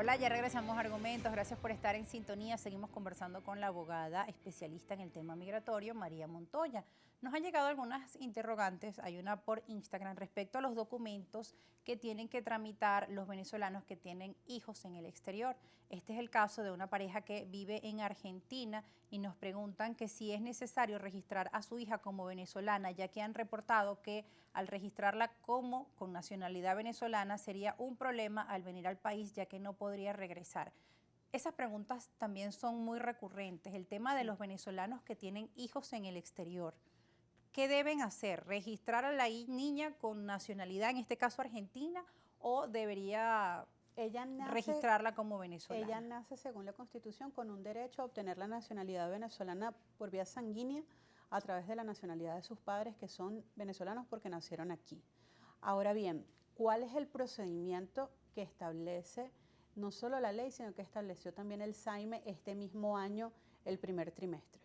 Hola, ya regresamos a Argumentos. Gracias por estar en sintonía. Seguimos conversando con la abogada especialista en el tema migratorio, María Montoya. Nos han llegado algunas interrogantes, hay una por Instagram, respecto a los documentos que tienen que tramitar los venezolanos que tienen hijos en el exterior. Este es el caso de una pareja que vive en Argentina y nos preguntan que si es necesario registrar a su hija como venezolana, ya que han reportado que al registrarla como con nacionalidad venezolana sería un problema al venir al país, ya que no podría regresar. Esas preguntas también son muy recurrentes. El tema de los venezolanos que tienen hijos en el exterior. ¿Qué deben hacer? ¿Registrar a la niña con nacionalidad, en este caso argentina, o debería registrarla como venezolana? Ella nace, según la Constitución, con un derecho a obtener la nacionalidad venezolana por vía sanguínea a través de la nacionalidad de sus padres, que son venezolanos porque nacieron aquí. Ahora bien, ¿cuál es el procedimiento que establece no solo la ley, sino que estableció también el SAIME este mismo año, el primer trimestre?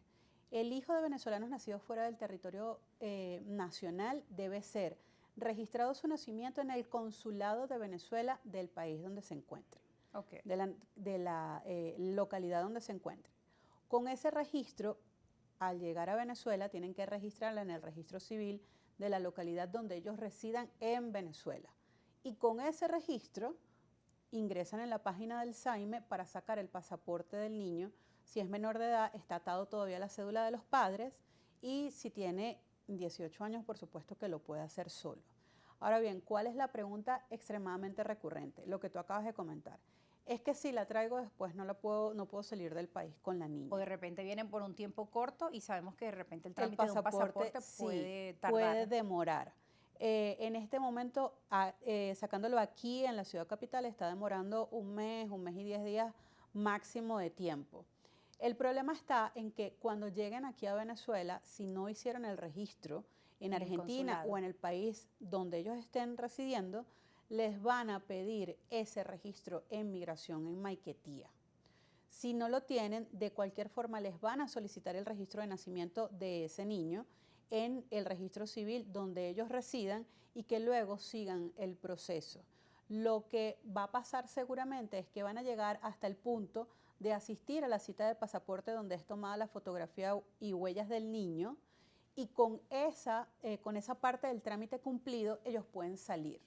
El hijo de venezolanos nacidos fuera del territorio nacional debe ser registrado su nacimiento en el consulado de Venezuela del país donde se encuentre, Okay. de la localidad donde se encuentre. Con ese registro, al llegar a Venezuela, tienen que registrarla en el registro civil de la localidad donde ellos residan en Venezuela. Y con ese registro ingresan en la página del SAIME para sacar el pasaporte del niño. Si es menor de edad, está atado todavía a la cédula de los padres, y si tiene 18 años, por supuesto que lo puede hacer solo. Ahora bien, ¿cuál es la pregunta extremadamente recurrente? Lo que tú acabas de comentar. Es que si la traigo después no puedo salir del país con la O de niña. repente vienen por un tiempo corto y sabemos que de repente el El trámite de un pasaporte sí, puede puede tardar. demorar. En este momento, sacándolo aquí en la ciudad capital, está demorando un mes y 10 días máximo de tiempo. El problema está en que cuando lleguen aquí a Venezuela, si no hicieron el registro en En el Argentina o consulado. en el país donde ellos estén residiendo, les van a pedir ese registro en migración en Maiquetía. Si no lo tienen, de cualquier forma les van a solicitar el registro de nacimiento de ese niño en el registro civil donde ellos residan, y que luego sigan el proceso. Lo que va a pasar seguramente es que van a llegar hasta el punto de asistir a la cita de pasaporte donde es tomada la fotografía y huellas del niño, y con esa parte del trámite cumplido ellos pueden salir.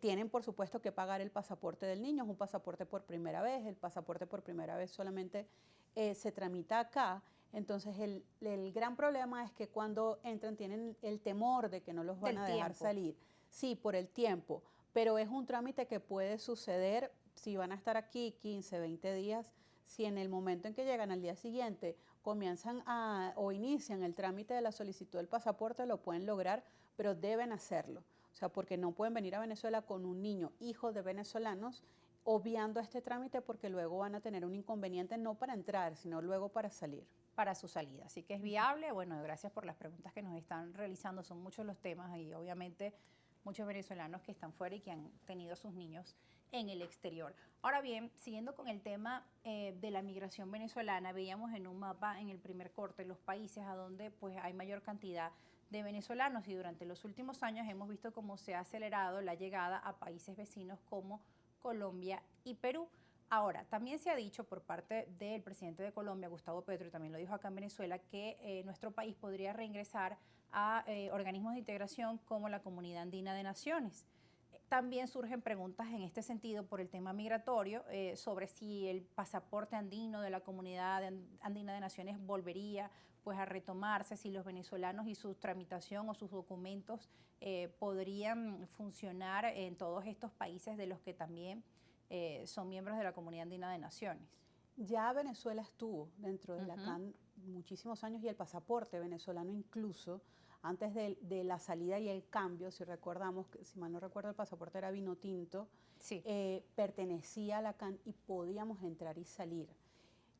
Tienen, por supuesto, que pagar el pasaporte del niño. Es un pasaporte por primera vez. El pasaporte por primera vez solamente se tramita acá. Entonces, el gran problema es que cuando entran tienen el temor de que no los van Del a dejar tiempo. salir. Sí, por el tiempo, pero es un trámite que puede suceder si van a estar aquí 15, 20 días. Si en el momento en que llegan al día siguiente comienzan o inician el trámite de la solicitud del pasaporte, lo pueden lograr, pero deben hacerlo. O sea, porque no pueden venir a Venezuela con un niño hijo de venezolanos obviando este trámite, porque luego van a tener un inconveniente no para entrar, sino luego para salir. Para su salida. Así que es viable. Bueno, gracias por las preguntas que nos están realizando. Son muchos los temas y obviamente muchos venezolanos que están fuera y que han tenido a sus niños en el exterior. Ahora bien, siguiendo con el tema de la migración venezolana, veíamos en un mapa en el primer corte los países a donde pues hay mayor cantidad de venezolanos, y durante los últimos años hemos visto cómo se ha acelerado la llegada a países vecinos como Colombia y Perú. Ahora, también se ha dicho por parte del presidente de Colombia, Gustavo Petro, y también lo dijo acá en Venezuela, que nuestro país podría reingresar a organismos de integración como la Comunidad Andina de Naciones. También surgen preguntas en este sentido por el tema migratorio, sobre si el pasaporte andino de la Comunidad Andina de Naciones volvería pues a retomarse, si los venezolanos y su tramitación o sus documentos podrían funcionar en todos estos países de los que también son miembros de la Comunidad Andina de Naciones. Ya Venezuela estuvo dentro de la CAN muchísimos años, y el pasaporte venezolano incluso, antes de la salida y el cambio, si recordamos, si mal no recuerdo, el pasaporte era vino tinto, Sí. pertenecía a la CAN y podíamos entrar y salir.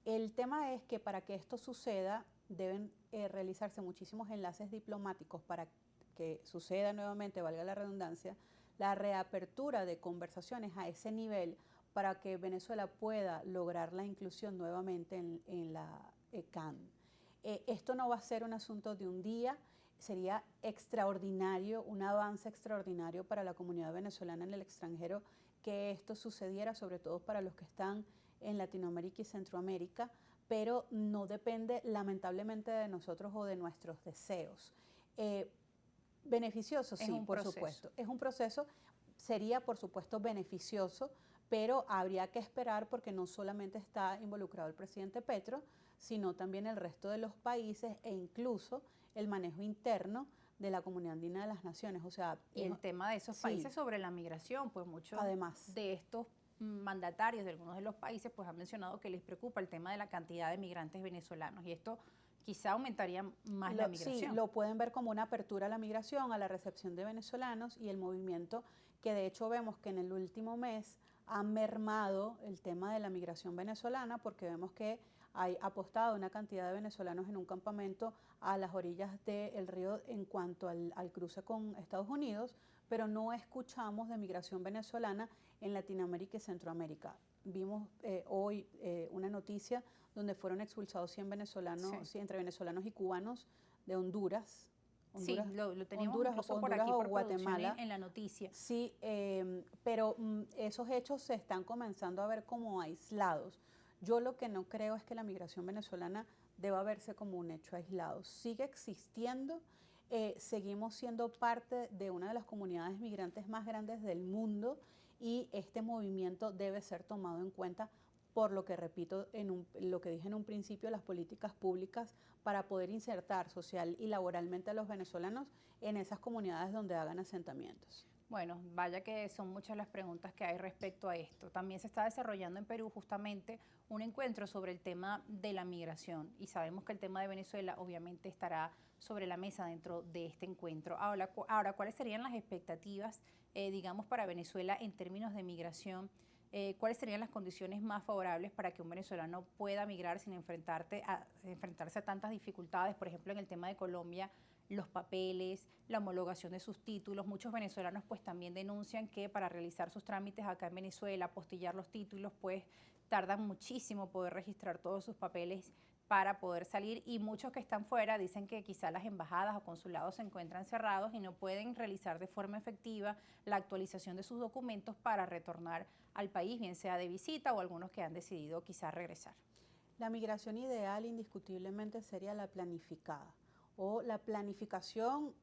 El tema es que para que esto suceda deben realizarse muchísimos enlaces diplomáticos para que suceda nuevamente, valga la redundancia, la reapertura de conversaciones a ese nivel, para que Venezuela pueda lograr la inclusión nuevamente en la CAN. Esto no va a ser un asunto de un día. Sería extraordinario, un avance extraordinario para la comunidad venezolana en el extranjero, que esto sucediera, sobre todo para los que están en Latinoamérica y Centroamérica, pero no depende lamentablemente de nosotros o de nuestros deseos. Beneficioso, sí, por supuesto. Es un proceso, sería por supuesto beneficioso, pero habría que esperar porque no solamente está involucrado el presidente Petro, sino también el resto de los países e incluso el manejo interno de la Comunidad Andina de las Naciones. O sea, y el tema de esos países sobre la migración, pues muchos de estos mandatarios de algunos de los países pues han mencionado que les preocupa el tema de la cantidad de migrantes venezolanos y esto quizá aumentaría más la migración. Sí, lo pueden ver como una apertura a la migración, a la recepción de venezolanos y el movimiento que de hecho vemos que en el último mes ha mermado el tema de la migración venezolana porque vemos que hay apostado una cantidad de venezolanos en un campamento a las orillas del río en cuanto al cruce con Estados Unidos, pero no escuchamos de migración venezolana en Latinoamérica y Centroamérica. Vimos hoy una noticia donde fueron expulsados 100 venezolanos, sí, entre venezolanos y cubanos de Honduras. Sí, lo teníamos incluso por aquí, por Guatemala, en la noticia. Sí, pero esos hechos se están comenzando a ver como aislados. Yo lo que no creo es que la migración venezolana deba verse como un hecho aislado. Sigue existiendo, seguimos siendo parte de una de las comunidades migrantes más grandes del mundo y este movimiento debe ser tomado en cuenta por lo que repito, lo que dije en un principio, las políticas públicas para poder insertar social y laboralmente a los venezolanos en esas comunidades donde hagan asentamientos. Bueno, vaya que son muchas las preguntas que hay respecto a esto. También se está desarrollando en Perú justamente un encuentro sobre el tema de la migración y sabemos que el tema de Venezuela obviamente estará sobre la mesa dentro de este encuentro. Ahora ¿cuáles serían las expectativas, digamos, para Venezuela en términos de migración? ¿Cuáles serían las condiciones más favorables para que un venezolano pueda migrar sin enfrentarse a tantas dificultades? Por ejemplo, en el tema de Colombia, los papeles, la homologación de sus títulos. Muchos venezolanos pues también denuncian que para realizar sus trámites acá en Venezuela, apostillar los títulos, pues tardan muchísimo poder registrar todos sus papeles para poder salir y muchos que están fuera dicen que quizá las embajadas o consulados se encuentran cerrados y no pueden realizar de forma efectiva la actualización de sus documentos para retornar al país, bien sea de visita o algunos que han decidido quizá regresar. La migración ideal indiscutiblemente sería la planificada o la planificación,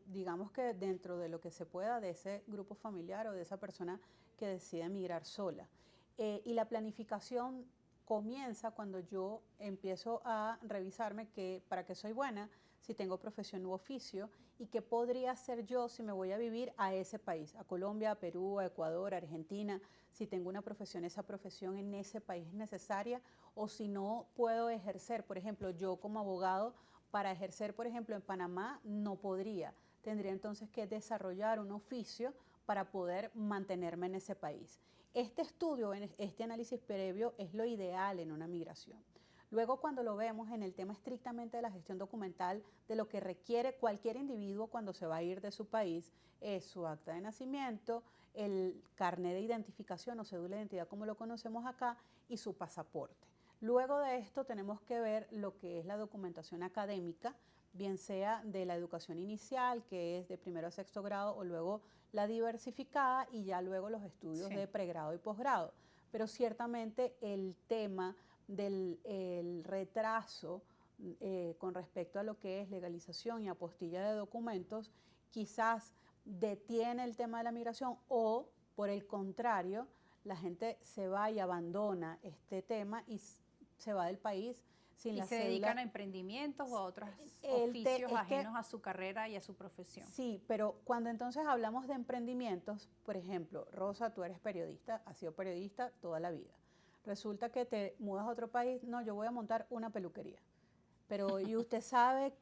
digamos que dentro de lo que se pueda de ese grupo familiar o de esa persona que decide migrar sola. Y la planificación comienza cuando yo empiezo a revisarme para qué soy buena, si tengo profesión u oficio y qué podría hacer yo si me voy a vivir a ese país, a Colombia, a Perú, a Ecuador, a Argentina, si tengo una profesión, esa profesión en ese país es necesaria o si no puedo ejercer, por ejemplo, yo como abogado para ejercer, por ejemplo, en Panamá no podría, tendría entonces que desarrollar un oficio para poder mantenerme en ese país. Este estudio, este análisis previo es lo ideal en una migración. Luego, cuando lo vemos en el tema estrictamente de la gestión documental, de lo que requiere cualquier individuo cuando se va a ir de su país, es su acta de nacimiento, el carnet de identificación o cédula de identidad como lo conocemos acá y su pasaporte. Luego de esto tenemos que ver lo que es la documentación académica, bien sea de la educación inicial, que es de primero a sexto grado, o luego la diversificada y ya luego los estudios de pregrado y posgrado. Pero ciertamente el tema del retraso con respecto a lo que es legalización y apostilla de documentos, quizás detiene el tema de la migración o, por el contrario, la gente se va y abandona este tema y se va del país sin la cédula. ¿Y se dedican a emprendimientos o a otros oficios ajenos a su carrera y a su profesión? Sí, pero cuando entonces hablamos de emprendimientos, por ejemplo, Rosa, tú eres periodista, has sido periodista toda la vida. Resulta que te mudas a otro país, no, yo voy a montar una peluquería. Pero, ¿y usted sabe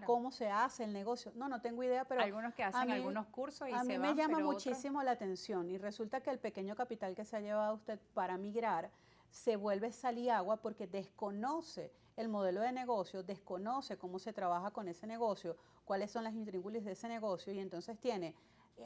cómo se hace el negocio? No, no tengo idea, pero... Algunos que hacen algunos cursos y se van, a mí me llama muchísimo la atención y resulta que el pequeño capital que se ha llevado usted para migrar se vuelve sal y agua porque desconoce el modelo de negocio, desconoce cómo se trabaja con ese negocio, cuáles son las intríngulis de ese negocio y entonces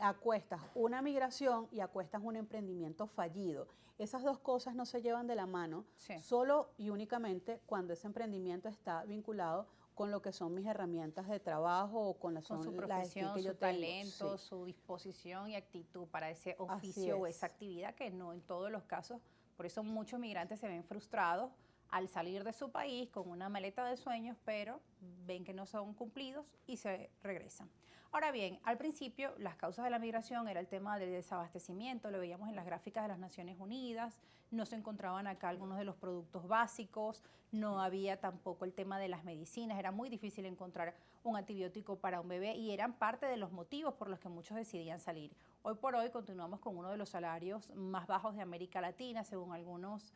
acuestas una migración y acuestas un emprendimiento fallido. Esas dos cosas no se llevan de la mano solo y únicamente cuando ese emprendimiento está vinculado con lo que son mis herramientas de trabajo o con Con son su las skills profesión, que su yo tengo. talento, Sí, su disposición y actitud para ese así oficio o esa es. actividad que no en todos los casos. Por eso muchos migrantes se ven frustrados al salir de su país con una maleta de sueños, pero ven que no son cumplidos y se regresan. Ahora bien, al principio las causas de la migración era el tema del desabastecimiento, lo veíamos en las gráficas de las Naciones Unidas, no se encontraban acá algunos de los productos básicos, no había tampoco el tema de las medicinas, era muy difícil encontrar un antibiótico para un bebé y eran parte de los motivos por los que muchos decidían salir. Hoy por hoy continuamos con uno de los salarios más bajos de América Latina, según algunas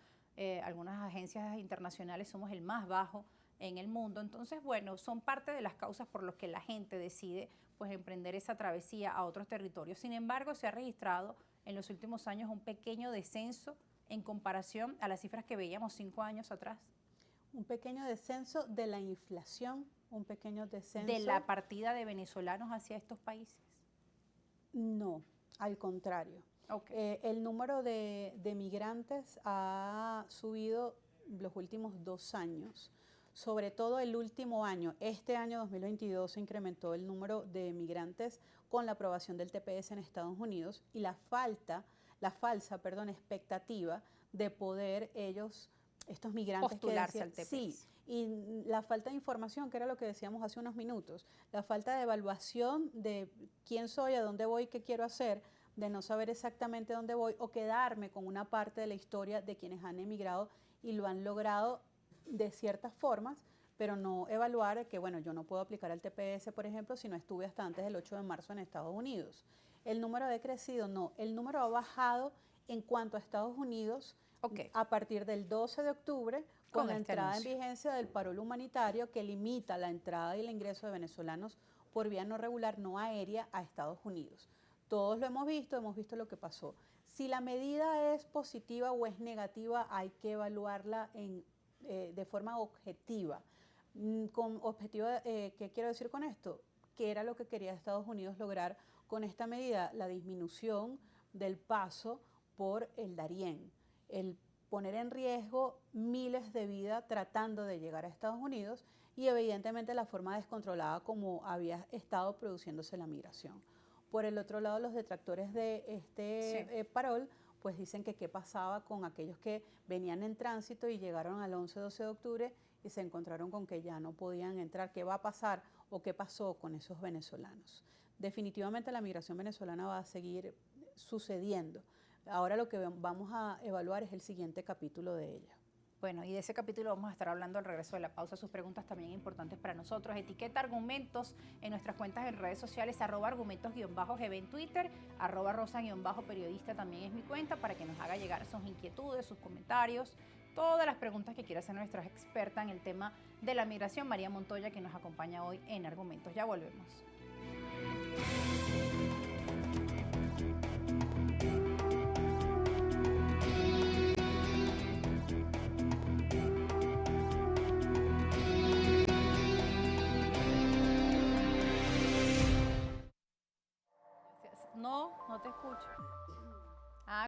agencias internacionales somos el más bajo en el mundo. Entonces, bueno, son parte de las causas por las que la gente decide pues emprender esa travesía a otros territorios. Sin embargo, se ha registrado en los últimos años un pequeño descenso en comparación a las cifras que veíamos 5 años atrás. Un pequeño descenso de la inflación, un pequeño descenso. De la partida de venezolanos hacia estos países. No, al contrario. Okay. El número de migrantes ha subido los últimos 2 años. Sobre todo el último año, este año 2022 se incrementó el número de migrantes con la aprobación del TPS en Estados Unidos y la falsa expectativa de poder estos migrantes postularse al TPS. Sí, y la falta de información, que era lo que decíamos hace unos minutos, la falta de evaluación de quién soy, a dónde voy, qué quiero hacer, de no saber exactamente dónde voy o quedarme con una parte de la historia de quienes han emigrado y lo han logrado de ciertas formas, pero no evaluar que, bueno, yo no puedo aplicar el TPS, por ejemplo, si no estuve hasta antes del 8 de marzo en Estados Unidos. ¿El número ha crecido? No, el número ha bajado en cuanto a Estados Unidos a partir del 12 de octubre con la entrada en vigencia del parol humanitario que limita la entrada y el ingreso de venezolanos por vía no regular, no aérea, a Estados Unidos. Todos lo hemos visto lo que pasó. Si la medida es positiva o es negativa, hay que evaluarla de forma objetiva. ¿Qué quiero decir con esto? ¿Qué era lo que quería Estados Unidos lograr con esta medida? La disminución del paso por el Darién, el poner en riesgo miles de vidas tratando de llegar a Estados Unidos y evidentemente la forma descontrolada como había estado produciéndose la migración. Por el otro lado, los detractores de este parol pues dicen que qué pasaba con aquellos que venían en tránsito y llegaron al 11-12 de octubre y se encontraron con que ya no podían entrar. ¿Qué va a pasar o qué pasó con esos venezolanos? Definitivamente la migración venezolana va a seguir sucediendo. Ahora lo que vamos a evaluar es el siguiente capítulo de ella. Bueno, y de ese capítulo vamos a estar hablando al regreso de la pausa. Sus preguntas también importantes para nosotros. Etiqueta Argumentos en nuestras cuentas en redes sociales, @argumentos_gb en Twitter, @rosa_periodista también es mi cuenta, para que nos haga llegar sus inquietudes, sus comentarios, todas las preguntas que quiera hacer nuestra experta en el tema de la migración, María Montoya, que nos acompaña hoy en Argumentos. Ya volvemos.